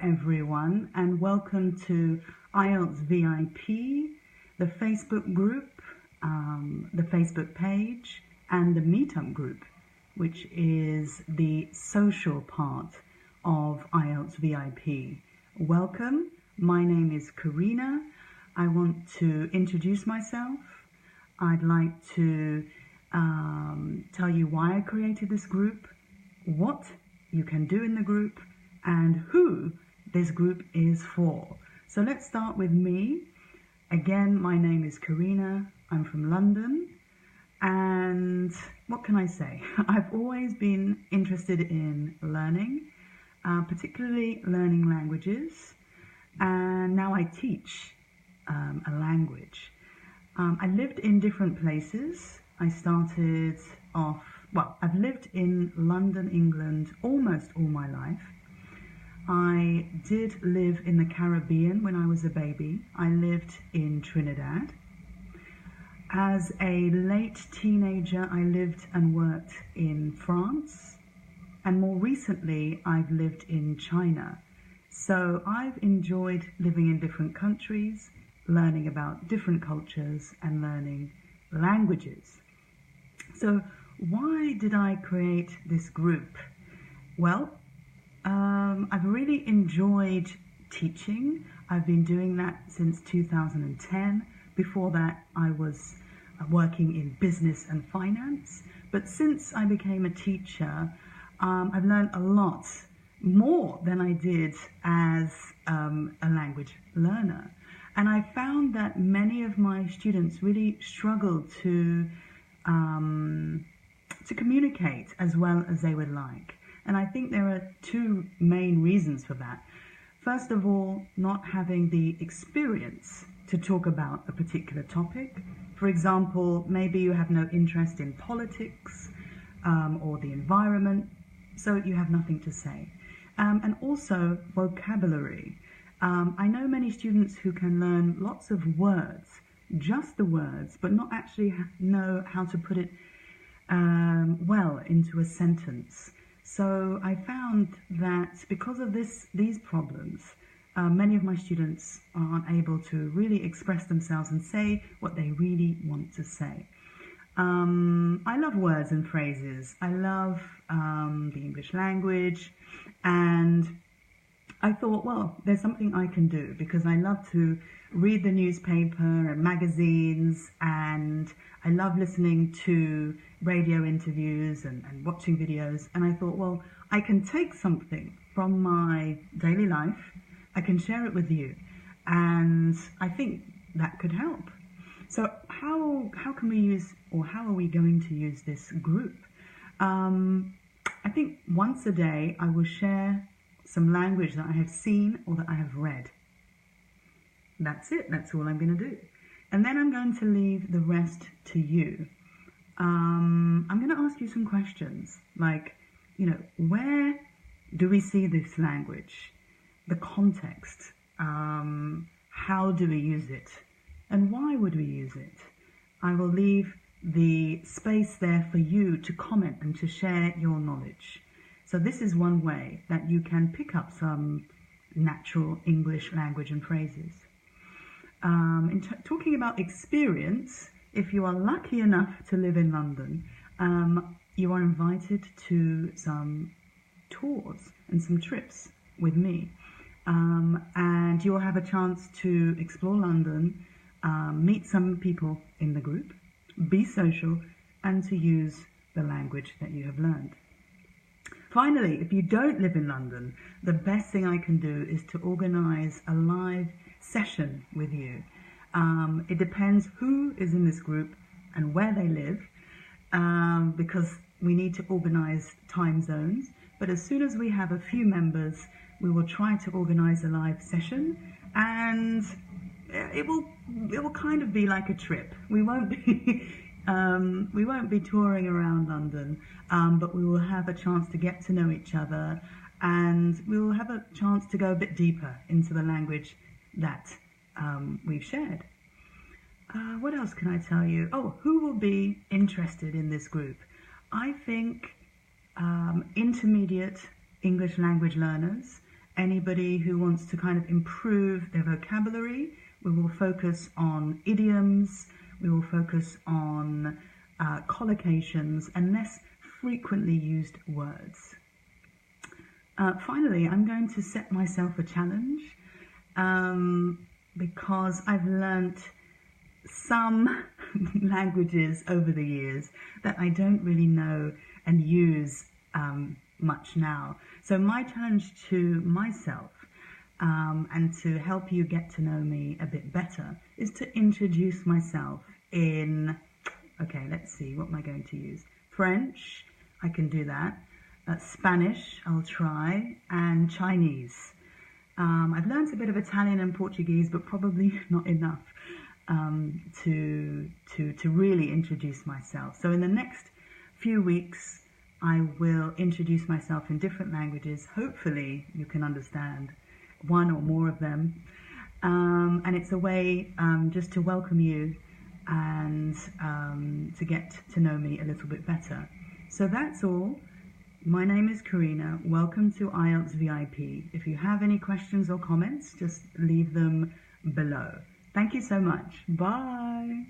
everyone, and welcome to IELTS VIP, the Facebook group, the Facebook page, and the Meetup group, which is the social part of IELTS VIP. Welcome, my name is Karina. I want to introduce myself. I'd like to tell you why I created this group, what you can do in the group, and who this group is for. So let's start with me. Again, my name is Karina. I'm from London. And what can I say? I've always been interested in learning, particularly learning languages. And now I teach a language. I lived in different places. I started off, I've lived in London, England almost all my life. I did live in the Caribbean when I was a baby. I lived in Trinidad. As a late teenager, I lived and worked in France. And more recently, I've lived in China. So I've enjoyed living in different countries, learning about different cultures and learning languages. So why did I create this group? Well, I've really enjoyed teaching. I've been doing that since 2010. Before that, I was working in business and finance. But since I became a teacher, I've learned a lot more than I did as a language learner. And I found that many of my students really struggled to communicate as well as they would like. And I think there are two main reasons for that. First of all, not having the experience to talk about a particular topic. For example, maybe you have no interest in politics or the environment, so you have nothing to say. And also vocabulary. I know many students who can learn lots of words, just the words, but not actually know how to put it well into a sentence. So I found that because of these problems, many of my students aren't able to really express themselves and say what they really want to say. I love words and phrases. I love the English language, and I thought, well, there's something I can do because I love to read the newspaper and magazines, and I love listening to radio interviews and watching videos. And I thought, well, I can take something from my daily life, I can share it with you, and I think that could help. So how can we use, or how are we going to use this group? I think once a day I will share some language that I have seen or that I have read. That's it, that's all I'm going to do. And then I'm going to leave the rest to you. I'm going to ask you some questions, like, where do we see this language? The context, how do we use it? And why would we use it? I will leave the space there for you to comment and to share your knowledge. So this is one way that you can pick up some natural English language and phrases. Talking about experience, if you are lucky enough to live in London, you are invited to some tours and some trips with me. And you'll have a chance to explore London, meet some people in the group, be social, and to use the language that you have learned. Finally, if you don't live in London, the best thing I can do is to organize a live session with you. It depends who is in this group and where they live, because we need to organize time zones. But as soon as we have a few members, we will try to organize a live session, and it will kind of be like a trip. We won't be touring around London, but we will have a chance to get to know each other, and we will have a chance to go a bit deeper into the language that we've shared. What else can I tell you? Oh, who will be interested in this group? I think intermediate English language learners Anybody who wants to kind of improve their vocabulary, we will focus on idioms, we will focus on collocations and less frequently used words. Finally, I'm going to set myself a challenge because I've learnt some languages over the years that I don't really know and use much now. So my challenge to myself and to help you get to know me a bit better is to introduce myself in, okay, let's see, what am I going to use? French, I can do that. Spanish, I'll try, and Chinese. I've learned a bit of Italian and Portuguese, but probably not enough to really introduce myself. So in the next few weeks, I will introduce myself in different languages. Hopefully you can understand one or more of them. And it's a way just to welcome you and to get to know me a little bit better. So that's all. My name is Karina. Welcome to IELTS VIP. If you have any questions or comments, just leave them below. Thank you so much. Bye.